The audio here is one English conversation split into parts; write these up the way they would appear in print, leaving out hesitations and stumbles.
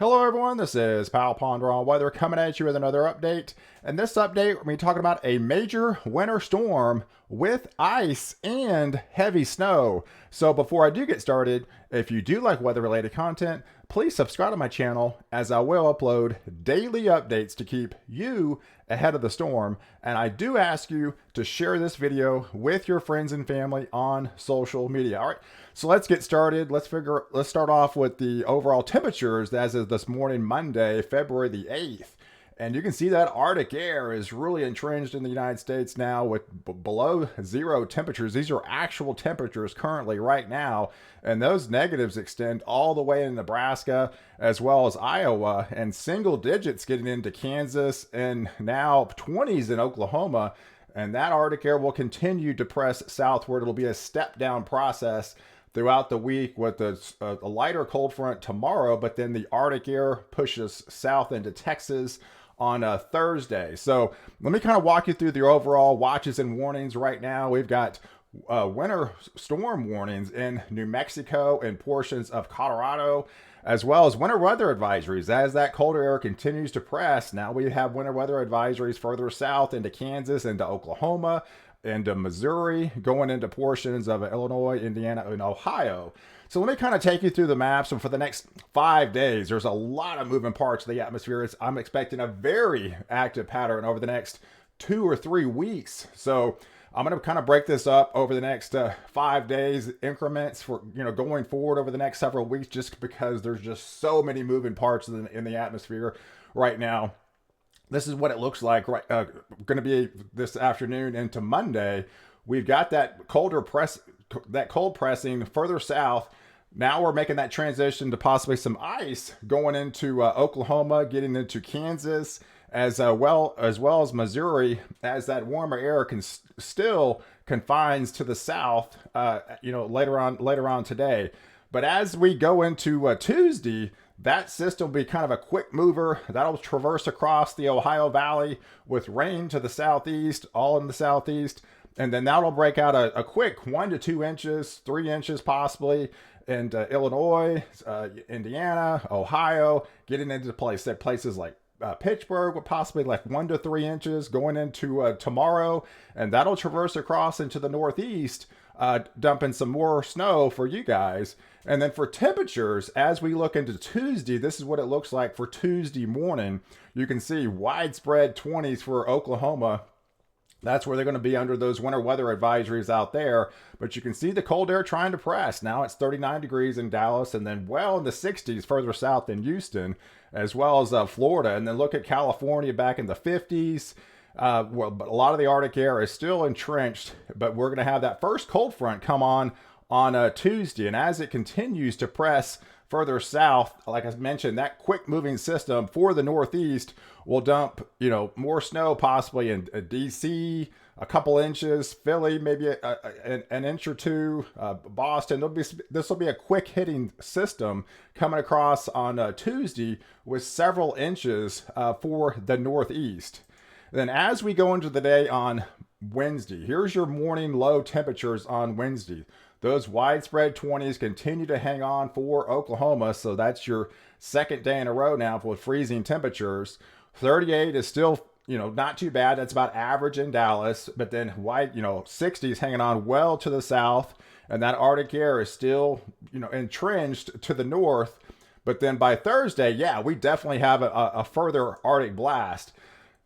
Hello everyone, this is ponderonweather coming at you with another update. And this update, we're going to be talking about a major winter storm with ice and heavy snow. So before I do get started, if you do like weather-related content, please subscribe to my channel as I will upload daily updates to keep you ahead of the storm. And I do ask you to share this video with your friends and family on social media. All right, so let's get started. Let's start off with the overall temperatures as of this morning, Monday, February the 8th. And you can see that Arctic air is really entrenched in the United States now with below zero temperatures. These are actual temperatures currently right now. And those negatives extend all the way in Nebraska as well as Iowa, and single digits getting into Kansas, and now 20s in Oklahoma. And that Arctic air will continue to press southward. It'll be a step down process throughout the week with a lighter cold front tomorrow, but then the Arctic air pushes south into Texas on a Thursday. So let me kind of walk you through the overall watches and warnings right now. We've got winter storm warnings in New Mexico and portions of Colorado, as well as winter weather advisories. As that colder air continues to press, now we have winter weather advisories further south into Kansas, into Oklahoma, into Missouri, going into portions of Illinois, Indiana, and Ohio. So let me kind of take you through the maps. And for the next 5 days, there's a lot of moving parts of the atmosphere. I'm expecting a very active pattern over the next 2 or 3 weeks. So I'm going to kind of break this up over the next 5 days increments for, going forward over the next several weeks, just because there's just so many moving parts in the atmosphere right now. This is what it looks like going to be this afternoon into Monday. We've got that cold pressing further south. Now we're making that transition to possibly some ice going into Oklahoma, getting into Kansas, as well as Missouri, as that warmer air still confines to the south. Later on today. But as we go into Tuesday, that system will be kind of a quick mover. That'll traverse across the Ohio Valley with rain to the southeast, all in the southeast. And then that'll break out a quick 1 to 2 inches, 3 inches possibly, into Illinois, Indiana, Ohio, getting into places like Pittsburgh with possibly like 1 to 3 inches going into tomorrow. And that'll traverse across into the northeast, dumping some more snow for you guys. And then for temperatures, as we look into Tuesday, this is what it looks like for Tuesday morning. You can see widespread 20s for Oklahoma. That's where they're going to be under those winter weather advisories out there. But you can see the cold air trying to press. Now it's 39 degrees in Dallas, and then well in the 60s further south in Houston, as well as Florida. And then look at California back in the 50s. But a lot of the Arctic air is still entrenched, but we're going to have that first cold front come on Tuesday. And as it continues to press further south, like I mentioned, that quick moving system for the Northeast will dump, more snow possibly in DC, a couple inches, Philly, maybe an inch or two, Boston. This will be a quick hitting system coming across on Tuesday with several inches for the Northeast. Then as we go into the day on Wednesday, here's your morning low temperatures on Wednesday. Those widespread 20s continue to hang on for Oklahoma. So that's your second day in a row now with freezing temperatures. 38 is still, not too bad. That's about average in Dallas. But then 60s hanging on well to the south. And that Arctic air is still, entrenched to the north. But then by Thursday, we definitely have a further Arctic blast.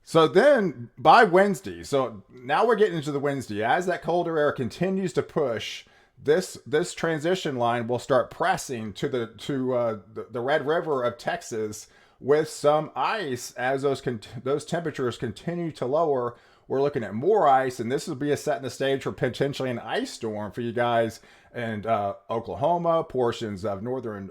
So then by Wednesday, so now we're getting into the Wednesday, as that colder air continues to push, this transition line will start pressing to the Red River of Texas with some ice as those temperatures continue to lower. We're looking at more ice, and this will be setting the stage for potentially an ice storm for you guys in Oklahoma, portions of northern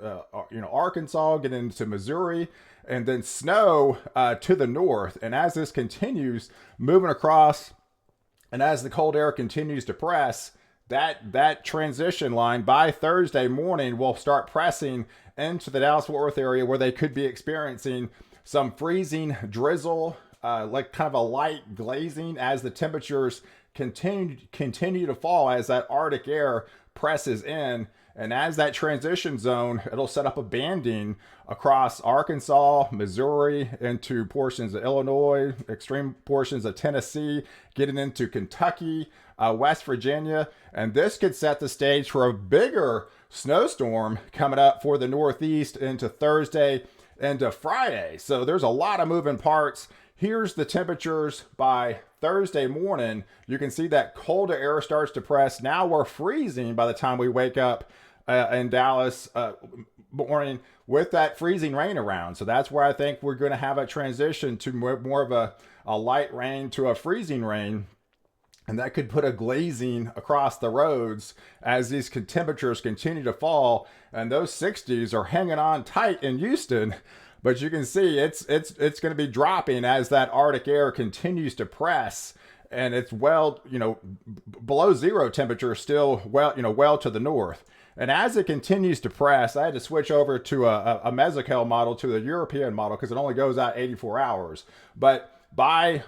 Arkansas, get into Missouri, and then snow to the north. And as this continues moving across, and as the cold air continues to press, that transition line by Thursday morning will start pressing into the Dallas-Fort Worth area, where they could be experiencing some freezing drizzle, like kind of a light glazing, as the temperatures continue to fall as that Arctic air presses in. And as that transition zone, it'll set up a banding across Arkansas, Missouri, into portions of Illinois, extreme portions of Tennessee, getting into Kentucky, West Virginia. And this could set the stage for a bigger snowstorm coming up for the Northeast into Thursday into Friday. So there's a lot of moving parts. Here's the temperatures by Thursday morning. You can see that colder air starts to press. Now we're freezing by the time we wake up in Dallas morning with that freezing rain around. So that's where I think we're going to have a transition to more of a light rain to a freezing rain. And that could put a glazing across the roads as these temperatures continue to fall. And those 60s are hanging on tight in Houston. But you can see it's going to be dropping as that Arctic air continues to press. And it's well, below zero temperature still well to the north. And as it continues to press, I had to switch over to a Mesocale model to the European model because it only goes out 84 hours. But by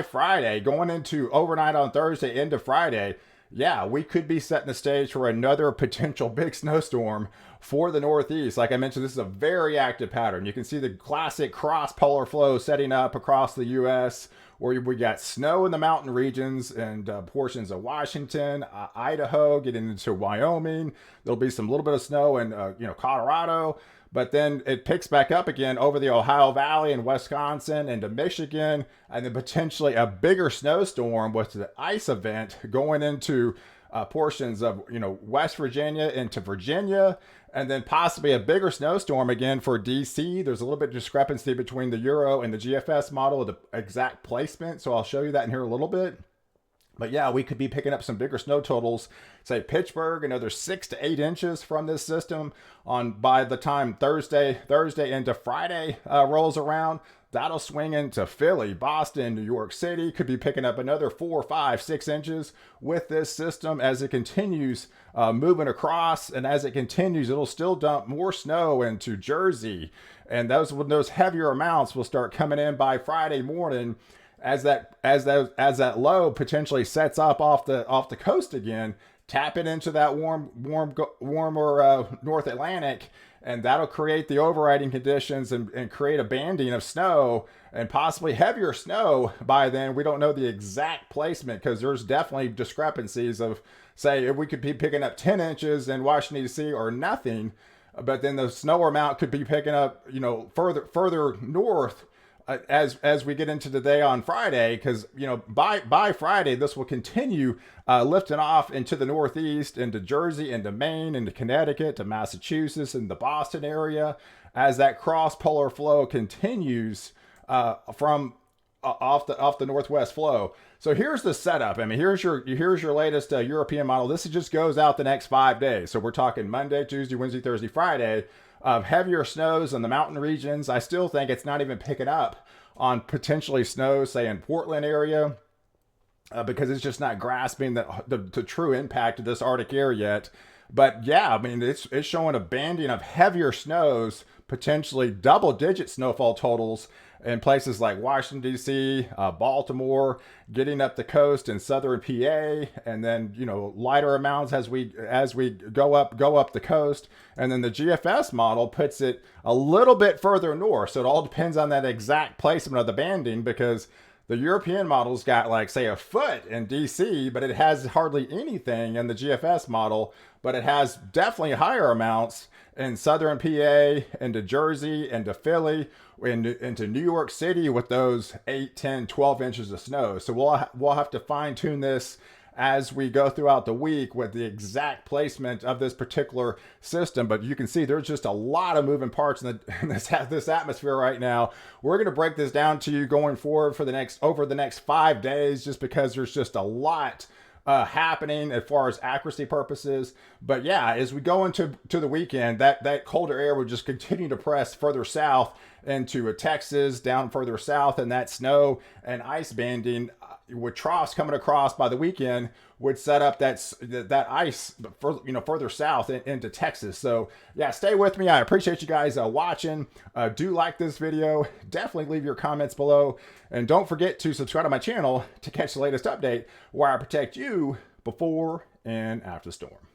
Friday, going into overnight on Thursday into Friday, yeah, we could be setting the stage for another potential big snowstorm for the Northeast. Like I mentioned, this is a very active pattern. You can see the classic cross-polar flow setting up across the U.S., where we got snow in the mountain regions and portions of Washington, Idaho, getting into Wyoming. There'll be some little bit of snow in Colorado. But then it picks back up again over the Ohio Valley and Wisconsin into Michigan, and then potentially a bigger snowstorm with the ice event going into portions of West Virginia into Virginia, and then possibly a bigger snowstorm again for DC. There's a little bit of discrepancy between the Euro and the GFS model of the exact placement, so I'll show you that in here a little bit. But yeah, we could be picking up some bigger snow totals. Say Pittsburgh, another 6 to 8 inches from this system by the time Thursday into Friday rolls around. That'll swing into Philly, Boston, New York City. Could be picking up another 4, 5, 6 inches with this system as it continues moving across. And as it continues, it'll still dump more snow into Jersey. And those heavier amounts will start coming in by Friday morning. As that low potentially sets up off the coast again, tap it into that warmer North Atlantic, and that'll create the overriding conditions and create a banding of snow and possibly heavier snow by then. We don't know the exact placement because there's definitely discrepancies of, say, if we could be picking up 10 inches in Washington, D.C. or nothing, but then the snow amount could be picking up, further north as we get into the day on Friday, because by Friday this will continue lifting off into the Northeast, into Jersey, into Maine, into Connecticut, to Massachusetts, and the Boston area, as that cross polar flow continues from off the northwest flow. So here's the setup. I mean, here's your latest European model. This just goes out the next 5 days. So we're talking Monday, Tuesday, Wednesday, Thursday, Friday. Of heavier snows in the mountain regions. I still think it's not even picking up on potentially snow, say in Portland area, because it's just not grasping the true impact of this Arctic air yet. But yeah, I mean, it's showing a banding of heavier snows, potentially double-digit snowfall totals in places like Washington, D.C., Baltimore, getting up the coast in southern PA, and then lighter amounts as we go up the coast. And then the GFS model puts it a little bit further north. So it all depends on that exact placement of the banding, because the European model's got, like, say, a foot in DC, but it has hardly anything in the GFS model, but it has definitely higher amounts in southern PA, into Jersey, into Philly, into New York City with those 8, 10, 12 inches of snow. So we'll have to fine tune this as we go throughout the week with the exact placement of this particular system. But you can see there's just a lot of moving parts in this atmosphere right now. We're going to break this down to you going forward over the next 5 days, just because there's just a lot happening as far as accuracy purposes. But yeah, as we go into the weekend, that colder air would just continue to press further south into Texas, down further south, and that snow and ice banding with troughs coming across by the weekend would set up that ice further south into Texas. So yeah, stay with me. I appreciate you guys watching. Do like this video. Definitely leave your comments below, and don't forget to subscribe to my channel to catch the latest update where I protect you before and after the storm.